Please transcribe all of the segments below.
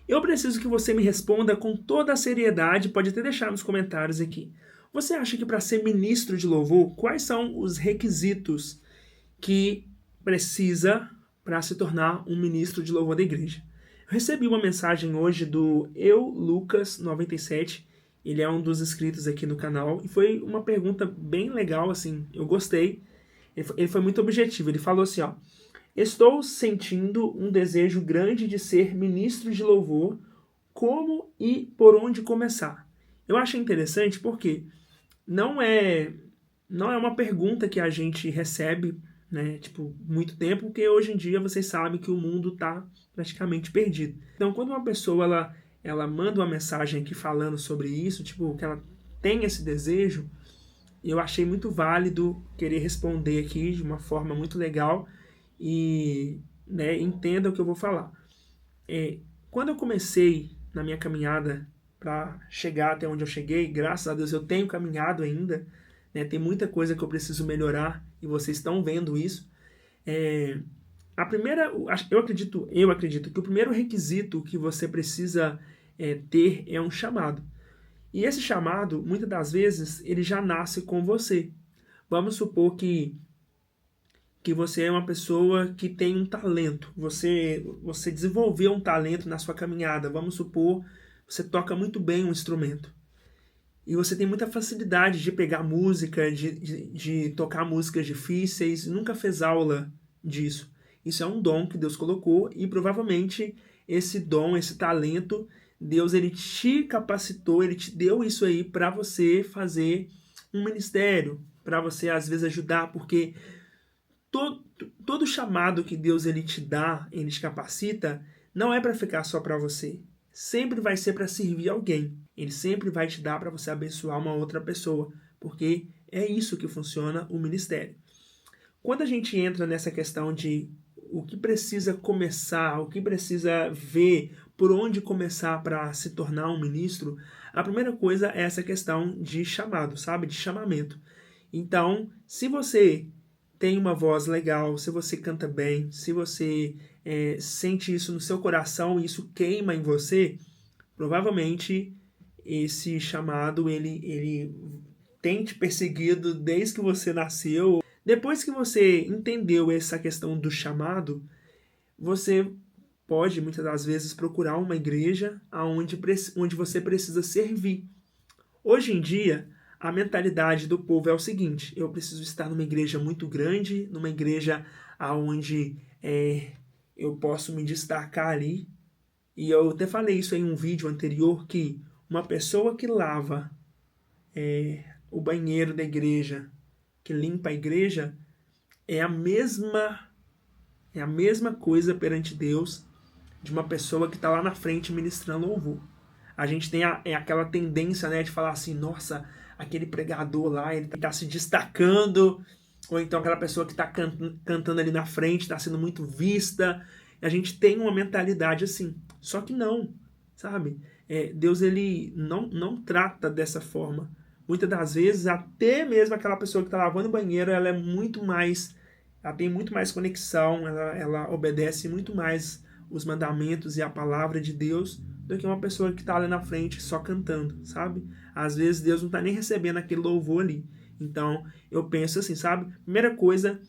Eu preciso que você me responda com toda a seriedade, pode até deixar nos comentários aqui. Você acha que para ser ministro de louvor, quais são os requisitos que precisa para se tornar um ministro de louvor da igreja? Eu recebi uma mensagem hoje do Lucas97, ele é um dos inscritos aqui no canal, e foi uma pergunta bem legal, assim, eu gostei. Ele foi muito objetivo, ele falou assim, ó: estou sentindo um desejo grande de ser ministro de louvor, como e por onde começar? Eu achei interessante porque não é uma pergunta que a gente recebe, né, tipo, muito tempo, porque hoje em dia vocês sabem que o mundo está praticamente perdido. Então, quando uma pessoa ela manda uma mensagem aqui falando sobre isso, tipo, que ela tem esse desejo, eu achei muito válido querer responder aqui de uma forma muito legal e, né, entenda o que eu vou falar. Quando eu comecei na minha caminhada para chegar até onde eu cheguei, graças a Deus eu tenho caminhado ainda, né, tem muita coisa que eu preciso melhorar e vocês estão vendo isso. A primeira, eu acredito que o primeiro requisito que você precisa ter é um chamado. E esse chamado, muitas das vezes, ele já nasce com você. Vamos supor que você é uma pessoa que tem um talento. Você desenvolveu um talento na sua caminhada. Vamos supor, você toca muito bem um instrumento. E você tem muita facilidade de pegar música, de tocar músicas difíceis. Nunca fez aula disso. Isso é um dom que Deus colocou e provavelmente esse dom, esse talento, Deus ele te capacitou, ele te deu isso aí para você fazer um ministério, para você às vezes ajudar, porque todo chamado que Deus ele te dá, ele te capacita, não é para ficar só para você. Sempre vai ser para servir alguém. Ele sempre vai te dar para você abençoar uma outra pessoa, porque é isso que funciona o ministério. Quando a gente entra nessa questão de o que precisa começar, o que precisa ver, por onde começar para se tornar um ministro, a primeira coisa é essa questão de chamado, sabe? De chamamento. Então, se você tem uma voz legal, se você canta bem, se você sente isso no seu coração e isso queima em você, provavelmente esse chamado ele tem te perseguido desde que você nasceu. Depois que você entendeu essa questão do chamado, você pode muitas das vezes procurar uma igreja onde você precisa servir. Hoje em dia, a mentalidade do povo é o seguinte: eu preciso estar numa igreja muito grande, numa igreja onde eu posso me destacar ali. E eu até falei isso em um vídeo anterior, que uma pessoa que lava o banheiro da igreja, que limpa a igreja, é a mesma coisa perante Deus de uma pessoa que está lá na frente ministrando louvor. A gente tem aquela tendência, né, de falar assim: nossa, aquele pregador lá, ele está se destacando, ou então aquela pessoa que está cantando ali na frente está sendo muito vista. A gente tem uma mentalidade assim. Só que não, sabe? Deus ele não trata dessa forma. Muitas das vezes, até mesmo aquela pessoa que está lavando o banheiro, ela tem muito mais conexão, ela obedece muito mais os mandamentos e a palavra de Deus do que uma pessoa que está ali na frente só cantando, sabe? Às vezes Deus não está nem recebendo aquele louvor ali. Então, eu penso assim, sabe? Primeira coisa,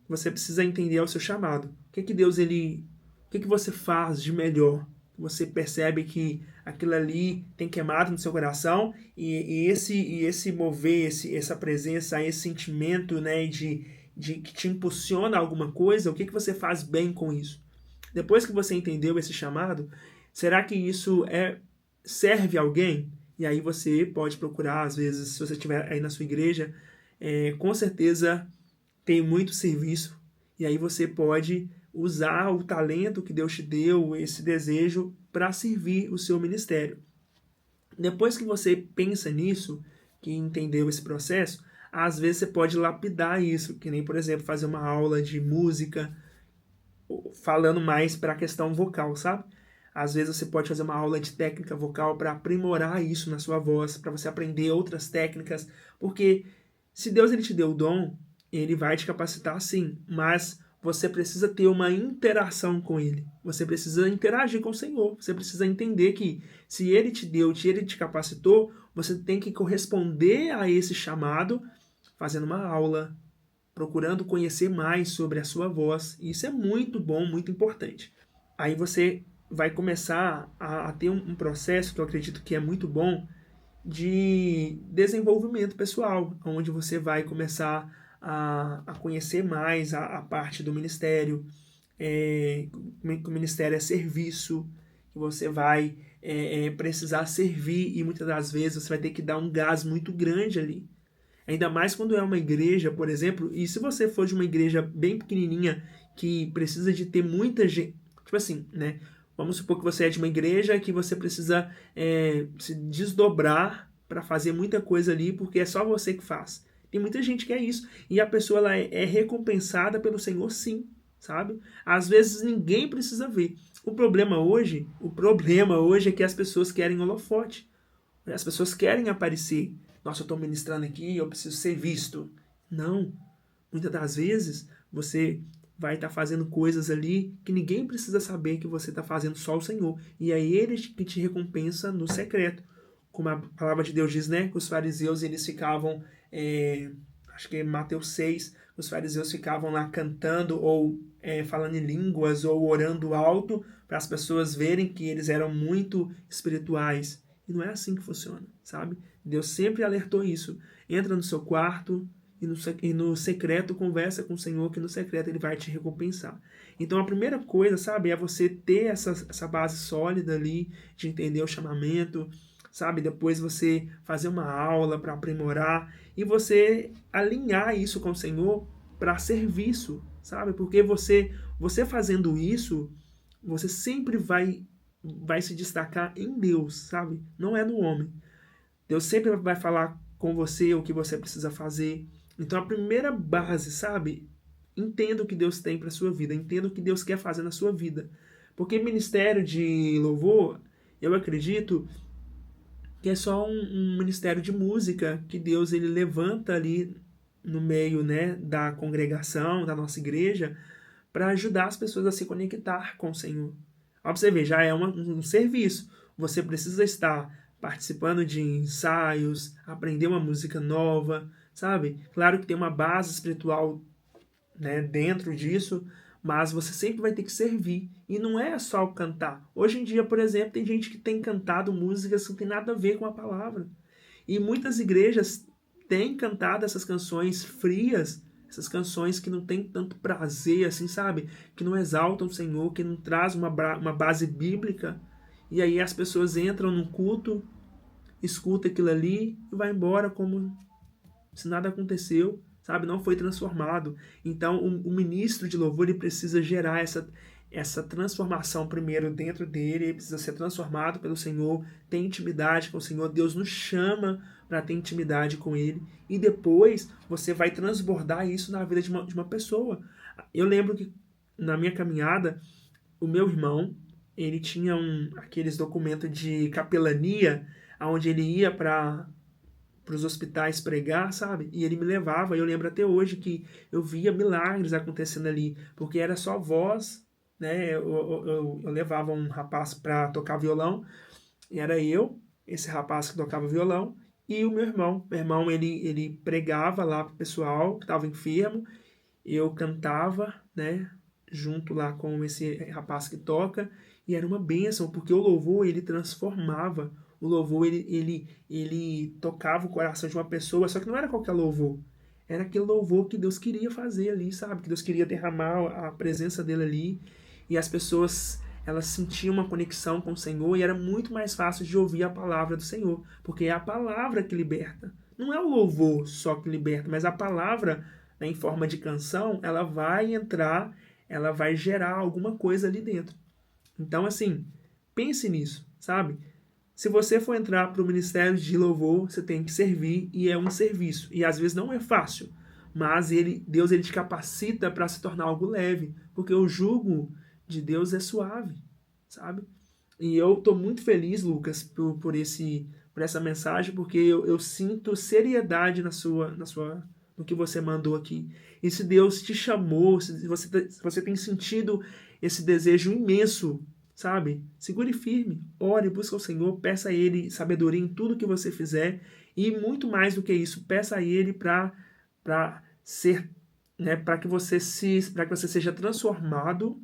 você precisa entender é o seu chamado. O que Deus, o que você faz de melhor? Você percebe que aquilo ali tem queimado no seu coração e esse mover, essa presença, esse sentimento, né, que te impulsiona a alguma coisa, o que você faz bem com isso? Depois que você entendeu esse chamado, será que isso serve a alguém? E aí você pode procurar, às vezes, se você estiver aí na sua igreja, com certeza tem muito serviço, e aí você pode usar o talento que Deus te deu, esse desejo, para servir o seu ministério. Depois que você pensa nisso, que entendeu esse processo, às vezes você pode lapidar isso, que nem, por exemplo, fazer uma aula de música, falando mais para a questão vocal, sabe? Às vezes você pode fazer uma aula de técnica vocal para aprimorar isso na sua voz, para você aprender outras técnicas, porque se Deus ele te deu o dom, ele vai te capacitar sim, mas você precisa ter uma interação com ele. Você precisa interagir com o Senhor. Você precisa entender que se ele te deu, se ele te capacitou, você tem que corresponder a esse chamado fazendo uma aula, procurando conhecer mais sobre a sua voz. E isso é muito bom, muito importante. Aí você vai começar a ter um processo que eu acredito que é muito bom de desenvolvimento pessoal, onde você vai começar a conhecer mais a parte do ministério, que o ministério é serviço, que você vai precisar servir e muitas das vezes você vai ter que dar um gás muito grande ali. Ainda mais quando é uma igreja, por exemplo, e se você for de uma igreja bem pequenininha que precisa de ter muita gente, tipo assim, né? Vamos supor que você é de uma igreja que você precisa se desdobrar para fazer muita coisa ali, porque é só você que faz. Tem muita gente que é isso. E a pessoa ela é recompensada pelo Senhor, sim, sabe? Às vezes ninguém precisa ver. O problema hoje é que as pessoas querem holofote. As pessoas querem aparecer. Nossa, eu estou ministrando aqui, eu preciso ser visto. Não. Muitas das vezes você vai estar fazendo coisas ali que ninguém precisa saber que você está fazendo, só o Senhor. E é Ele que te recompensa no secreto. Como a palavra de Deus diz, né? Que os fariseus, eles ficavam... acho que é Mateus 6, os fariseus ficavam lá cantando ou falando em línguas ou orando alto para as pessoas verem que eles eram muito espirituais. E não é assim que funciona, sabe? Deus sempre alertou isso. Entra no seu quarto e no secreto conversa com o Senhor, que no secreto Ele vai te recompensar. Então a primeira coisa, sabe, é você ter essa base sólida ali de entender o chamamento, sabe? Depois você fazer uma aula para aprimorar e você alinhar isso com o Senhor para serviço, sabe? Porque você fazendo isso, você sempre vai se destacar em Deus, sabe? Não é no homem. Deus sempre vai falar com você o que você precisa fazer. Então a primeira base, sabe? Entenda o que Deus tem para sua vida, entenda o que Deus quer fazer na sua vida. Porque ministério de louvor, eu acredito que é só um ministério de música que Deus ele levanta ali no meio, né, da congregação, da nossa igreja, para ajudar as pessoas a se conectar com o Senhor. Ó, pra você ver, já é um serviço. Você precisa estar participando de ensaios, aprender uma música nova, sabe? Claro que tem uma base espiritual, né, dentro disso, mas você sempre vai ter que servir. E não é só cantar. Hoje em dia, por exemplo, tem gente que tem cantado músicas que não tem nada a ver com a palavra. E muitas igrejas têm cantado essas canções frias, essas canções que não tem tanto prazer, assim, sabe? Que não exaltam o Senhor, que não traz uma base bíblica. E aí as pessoas entram num culto, escuta aquilo ali e vai embora como se nada aconteceu, sabe? Não foi transformado. Então o ministro de louvor ele precisa gerar essa transformação primeiro dentro dele, ele precisa ser transformado pelo Senhor, ter intimidade com o Senhor. Deus nos chama para ter intimidade com Ele e depois você vai transbordar isso na vida de uma pessoa. Eu lembro que na minha caminhada, o meu irmão, ele tinha aqueles documentos de capelania, onde ele ia para os hospitais pregar, sabe? E ele me levava, e eu lembro até hoje que eu via milagres acontecendo ali, porque era só voz, né? Eu levava um rapaz para tocar violão, e era eu, esse rapaz que tocava violão, e o meu irmão. Meu irmão, ele pregava lá pro pessoal que estava enfermo, eu cantava, né? Junto lá com esse rapaz que toca, e era uma bênção, porque o louvor, ele transformava. O louvor, ele tocava o coração de uma pessoa, só que não era qualquer louvor. Era aquele louvor que Deus queria fazer ali, sabe? Que Deus queria derramar a presença dele ali. E as pessoas, elas sentiam uma conexão com o Senhor e era muito mais fácil de ouvir a palavra do Senhor. Porque é a palavra que liberta. Não é o louvor só que liberta, mas a palavra, né, em forma de canção, ela vai entrar, ela vai gerar alguma coisa ali dentro. Então, assim, pense nisso, sabe? Se você for entrar para o ministério de louvor, você tem que servir e é um serviço. E às vezes não é fácil, mas Deus ele te capacita para se tornar algo leve, porque o jugo de Deus é suave, sabe? E eu estou muito feliz, Lucas, por essa mensagem, porque eu sinto seriedade na sua no que você mandou aqui. E se Deus te chamou, se você tem sentido esse desejo imenso, sabe? Segure firme, ore, busca o Senhor, peça a Ele sabedoria em tudo que você fizer e muito mais do que isso, peça a Ele para ser, né, para que você seja transformado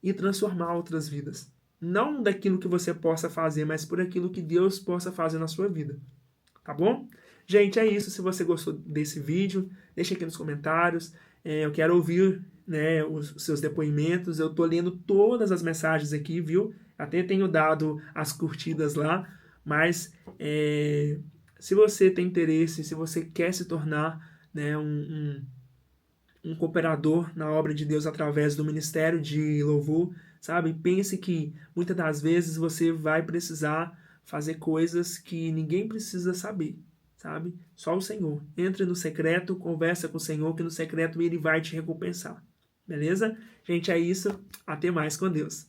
e transformar outras vidas. Não daquilo que você possa fazer, mas por aquilo que Deus possa fazer na sua vida. Tá bom? Gente, é isso. Se você gostou desse vídeo, deixa aqui nos comentários. Eu quero ouvir, né, os seus depoimentos. Eu tô lendo todas as mensagens aqui, viu? Até tenho dado as curtidas lá. Mas se você tem interesse, se você quer se tornar, né, um cooperador na obra de Deus através do ministério de louvor, sabe? Pense que muitas das vezes você vai precisar fazer coisas que ninguém precisa saber, sabe? Só o Senhor. Entre no secreto, conversa com o Senhor, que no secreto Ele vai te recompensar. Beleza? Gente, é isso. Até mais com Deus.